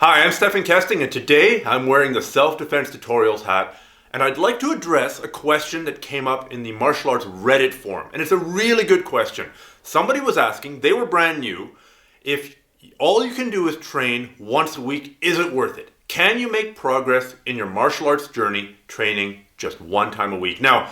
Hi, I'm Stephan Kesting, and today I'm wearing the self-defense tutorials hat, and I'd like to address a question that came up in the martial arts Reddit forum, and it's a really good question. Somebody was asking, they were brand new, if all you can do is train once a week, is it worth it? Can you make progress in your martial arts journey training just one time a week? Now,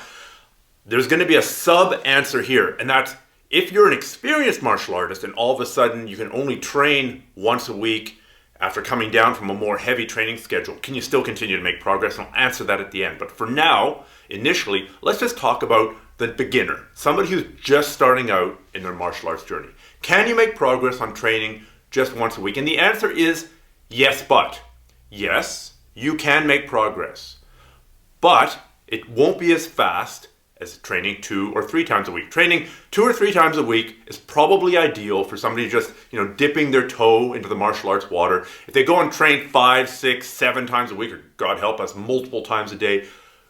there's going to be a sub-answer here, and that's if you're an experienced martial artist and all of a sudden you can only train once a week after coming down from a more heavy training schedule, can you still continue to make progress? And I'll answer that at the end. But for now, initially, let's just talk about the beginner, somebody who's just starting out in their martial arts journey. Can you make progress on training just once a week? And the answer is yes, but. Yes, you can make progress, but it won't be as fast as training 2 or 3 times a week. Training 2 or 3 times a week is probably ideal for somebody just, dipping their toe into the martial arts water. If they go and train 5, 6, 7 times a week, or God help us, multiple times a day,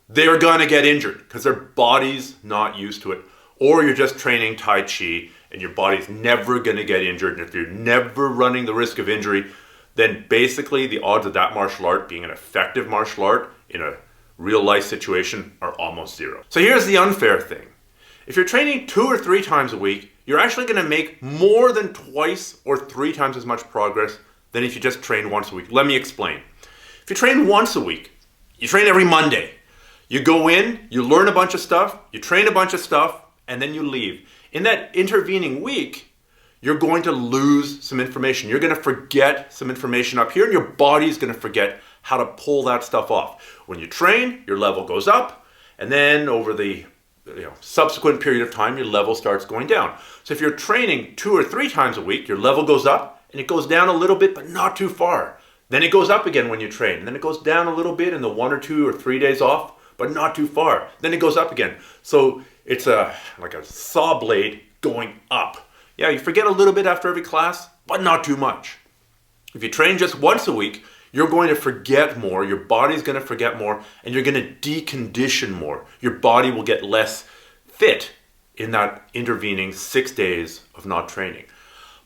they're gonna get injured because their body's not used to it. Or you're just training Tai Chi and your body's never gonna get injured. And if you're never running the risk of injury, then basically the odds of that martial art being an effective martial art in a real life situation are almost zero. So here's the unfair thing. If you're training 2 or 3 times a week, you're actually going to make more than twice or 3 times as much progress than if you just train once a week. Let me explain. If you train once a week, you train every Monday. You go in, you learn a bunch of stuff, you train a bunch of stuff, and then you leave. In that intervening week, you're going to lose some information. You're going to forget some information up here, and your body's going to forget how to pull that stuff off. When you train, your level goes up, and then over the subsequent period of time, your level starts going down. So if you're training 2 or 3 times a week, your level goes up, and it goes down a little bit, but not too far. Then it goes up again when you train, and then it goes down a little bit in the 1 or 2 or 3 days off, but not too far. Then it goes up again. So it's like a saw blade going up. Yeah, you forget a little bit after every class, but not too much. If you train just once a week, you're going to forget more, your body's going to forget more, and you're going to decondition more. Your body will get less fit in that intervening 6 days of not training.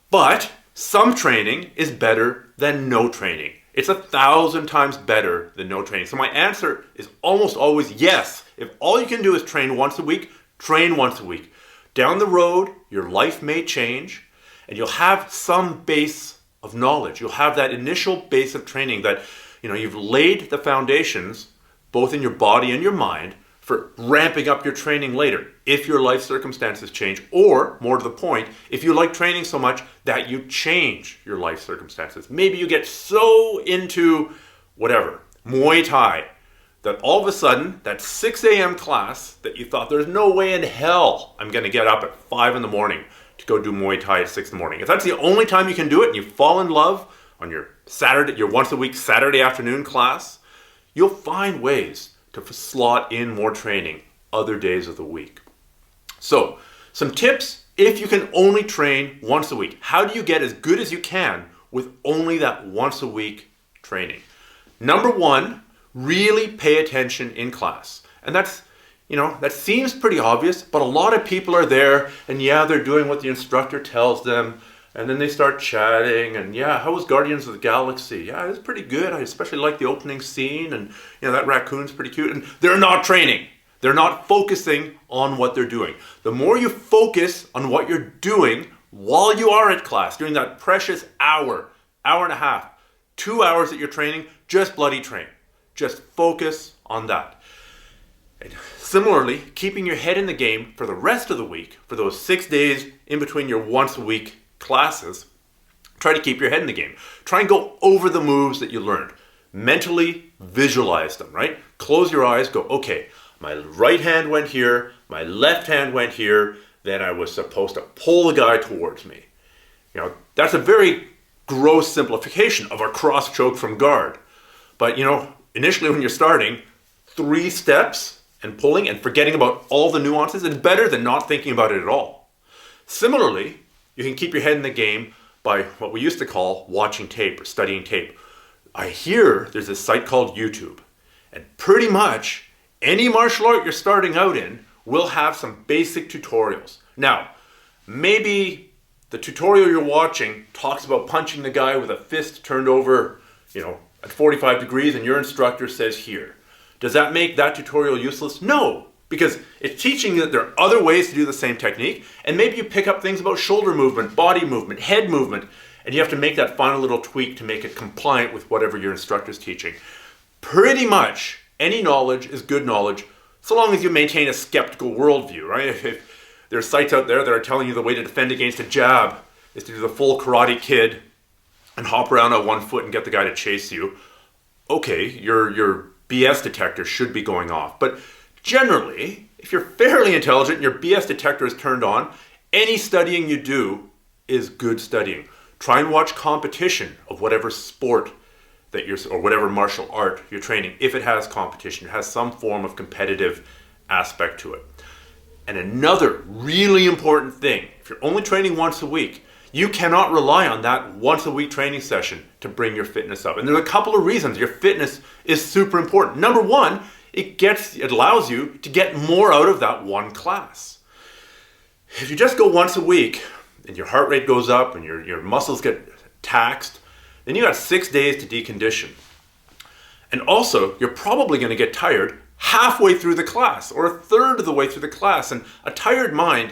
But some training is better than no training. It's 1,000 times better than no training. So my answer is almost always yes. If all you can do is train once a week, train once a week. Down the road, your life may change, and you'll have some base of knowledge. You'll have that initial base of training that, you've laid the foundations, both in your body and your mind, for ramping up your training later, if your life circumstances change, or, more to the point, if you like training so much that you change your life circumstances. Maybe you get so into, Muay Thai, that all of a sudden, that 6 a.m. class that you thought there's no way in hell I'm going to get up at 5 in the morning to go do Muay Thai at 6 in the morning. If that's the only time you can do it and you fall in love on your once a week Saturday afternoon class, you'll find ways to slot in more training other days of the week. So, some tips if you can only train once a week. How do you get as good as you can with only that once a week training? Number 1, really pay attention in class. And that's that seems pretty obvious, but a lot of people are there and they're doing what the instructor tells them, and then they start chatting and how was Guardians of the Galaxy? Yeah, it's pretty good. I especially like the opening scene, and that raccoon's pretty cute, and they're not training. They're not focusing on what they're doing. The more you focus on what you're doing while you are at class, during that precious hour and a half, 2 hours that you're training, just bloody train. Just focus on that. And similarly, keeping your head in the game for the rest of the week, for those 6 days in between your once a week classes, try to keep your head in the game. Try and go over the moves that you learned. Mentally visualize them, right? Close your eyes, go, okay, my right hand went here, my left hand went here, then I was supposed to pull the guy towards me. That's a very gross simplification of our cross choke from guard. But, initially when you're starting, 3 steps and pulling and forgetting about all the nuances is better than not thinking about it at all. Similarly, you can keep your head in the game by what we used to call watching tape or studying tape. I hear there's a site called YouTube, and pretty much any martial art you're starting out in will have some basic tutorials. Now, maybe the tutorial you're watching talks about punching the guy with a fist turned over at 45 degrees and your instructor says here. Does that make that tutorial useless? No, because it's teaching you that there are other ways to do the same technique, and maybe you pick up things about shoulder movement, body movement, head movement, and you have to make that final little tweak to make it compliant with whatever your instructor is teaching. Pretty much any knowledge is good knowledge, so long as you maintain a skeptical worldview, right? If there are sites out there that are telling you the way to defend against a jab is to do the full Karate Kid and hop around on one foot and get the guy to chase you, okay, your BS detector should be going off. But generally, if you're fairly intelligent and your BS detector is turned on, any studying you do is good studying. Try and watch competition of whatever sport that or whatever martial art you're training. If it has competition, it has some form of competitive aspect to it. And another really important thing, if you're only training once a week, you cannot rely on that once a week training session to bring your fitness up. And there's a couple of reasons your fitness is super important. Number one, it allows you to get more out of that one class. If you just go once a week and your heart rate goes up and your muscles get taxed, then you got 6 days to decondition. And also, you're probably going to get tired halfway through the class or a third of the way through the class. And a tired mind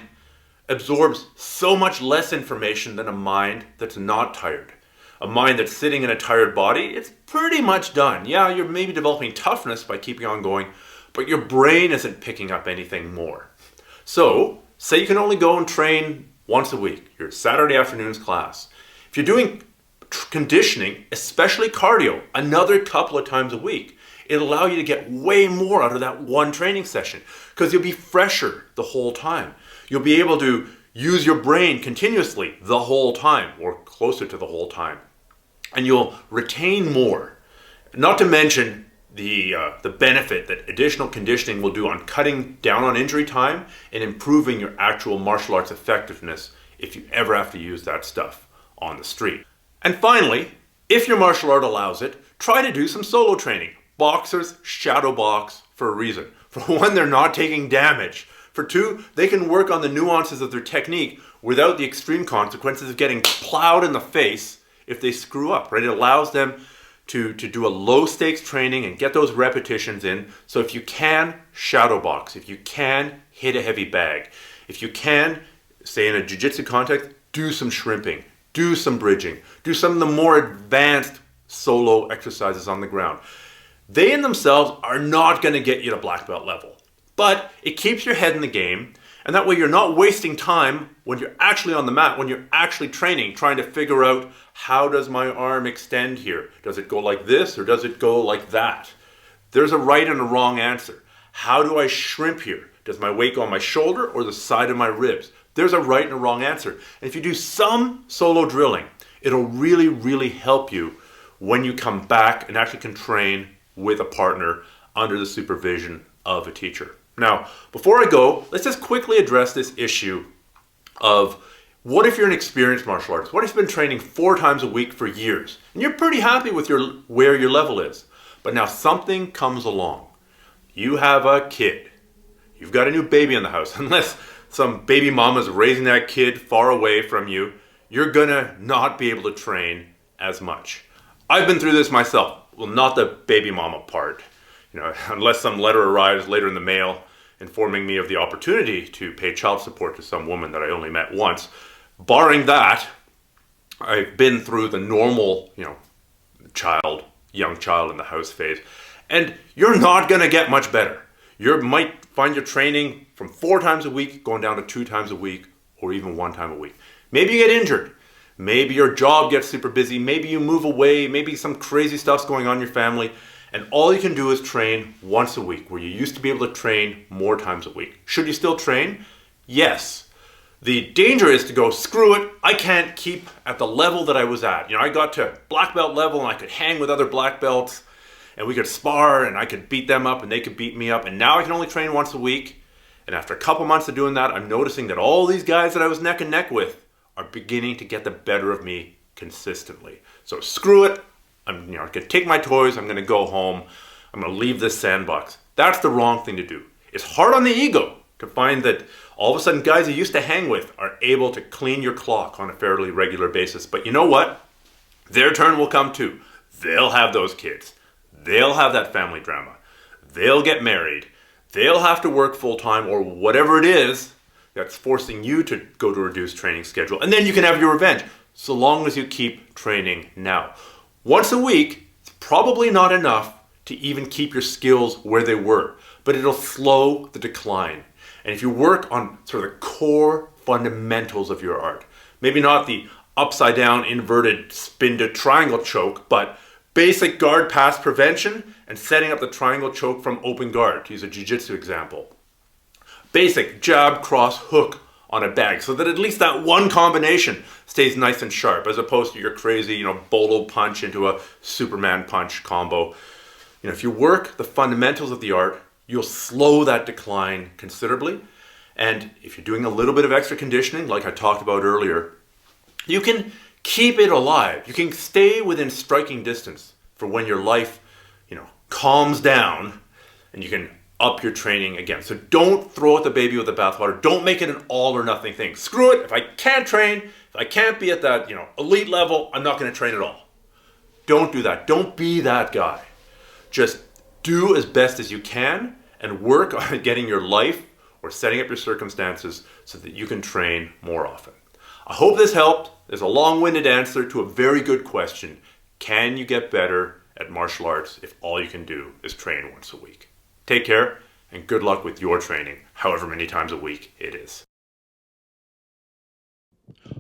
absorbs so much less information than a mind that's not tired. A mind that's sitting in a tired body, it's pretty much done. Yeah, you're maybe developing toughness by keeping on going, but your brain isn't picking up anything more. So, say you can only go and train once a week, your Saturday afternoon's class. If you're doing conditioning, especially cardio, another couple of times a week, it'll allow you to get way more out of that one training session because you'll be fresher the whole time. You'll be able to use your brain continuously the whole time or closer to the whole time. And you'll retain more. Not to mention the benefit that additional conditioning will do on cutting down on injury time and improving your actual martial arts effectiveness if you ever have to use that stuff on the street. And finally, if your martial art allows it, try to do some solo training. Boxers shadow box for a reason. For one, they're not taking damage. For two, they can work on the nuances of their technique without the extreme consequences of getting plowed in the face if they screw up, right? It allows them to do a low stakes training and get those repetitions in. So if you can, shadow box. If you can, hit a heavy bag. If you can, say in a jiu-jitsu context, do some shrimping. Do some bridging. Do some of the more advanced solo exercises on the ground. They in themselves are not going to get you to black belt level. But it keeps your head in the game, and that way you're not wasting time when you're actually on the mat, when you're actually training, trying to figure out how does my arm extend here? Does it go like this or does it go like that? There's a right and a wrong answer. How do I shrimp here? Does my weight go on my shoulder or the side of my ribs? There's a right and a wrong answer. And if you do some solo drilling, it'll really, really help you when you come back and actually can train with a partner under the supervision of a teacher. Now, before I go, let's just quickly address this issue of what if you're an experienced martial artist? What if you've been training 4 times a week for years and you're pretty happy with where your level is, but now something comes along. You have a kid. You've got a new baby in the house. Unless some baby mama's raising that kid far away from you, you're gonna not be able to train as much. I've been through this myself. Well, not the baby mama part. Unless some letter arrives later in the mail informing me of the opportunity to pay child support to some woman that I only met once. Barring that, I've been through the normal, young child in the house phase. And you're not gonna get much better. You might find your training from 4 times a week going down to 2 times a week or even 1 time a week. Maybe you get injured. Maybe your job gets super busy. Maybe you move away. Maybe some crazy stuff's going on in your family. And all you can do is train once a week, where you used to be able to train more times a week. Should you still train? Yes. The danger is to go, screw it, I can't keep at the level that I was at. I got to black belt level and I could hang with other black belts and we could spar and I could beat them up and they could beat me up. And now I can only train once a week. And after a couple months of doing that, I'm noticing that all these guys that I was neck and neck with are beginning to get the better of me consistently. So screw it. I'm going to take my toys. I'm going to go home. I'm going to leave this sandbox. That's the wrong thing to do. It's hard on the ego to find that all of a sudden guys you used to hang with are able to clean your clock on a fairly regular basis. But you know what? Their turn will come too. they'll have those kids. They'll have that family drama. They'll get married. They'll have to work full-time or whatever it is that's forcing you to go to a reduced training schedule. And then you can have your revenge, so long as you keep training now. Once a week, it's probably not enough to even keep your skills where they were, but it'll slow the decline. And if you work on sort of the core fundamentals of your art, maybe not the upside down inverted spin to triangle choke, but basic guard pass prevention and setting up the triangle choke from open guard, to use a jiu-jitsu example. Basic jab, cross, hook on a bag, so that at least that one combination stays nice and sharp, as opposed to your crazy, bolo punch into a Superman punch combo. If you work the fundamentals of the art, you'll slow that decline considerably. And if you're doing a little bit of extra conditioning, like I talked about earlier, you can keep it alive. You can stay within striking distance for when your life, calms down and you can up your training again. So don't throw out the baby with the bathwater. Don't make it an all or nothing thing. Screw it. If I can't train, if I can't be at that, elite level, I'm not going to train at all. Don't do that. Don't be that guy. Just do as best as you can and work on getting your life or setting up your circumstances so that you can train more often. I hope this helped. There's a long-winded answer to a very good question. Can you get better at martial arts if all you can do is train once a week? Take care and good luck with your training, however many times a week it is.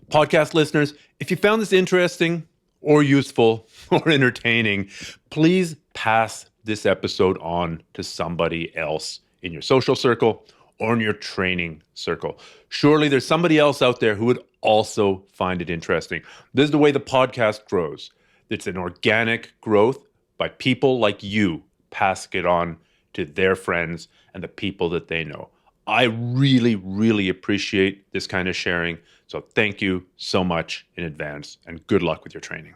Podcast listeners, if you found this interesting or useful or entertaining, please pass this episode on to somebody else in your social circle or in your training circle. Surely there's somebody else out there who would also find it interesting. This is the way the podcast grows. It's an organic growth by people like you passing it on to their friends and the people that they know. I really, really appreciate this kind of sharing. So thank you so much in advance and good luck with your training.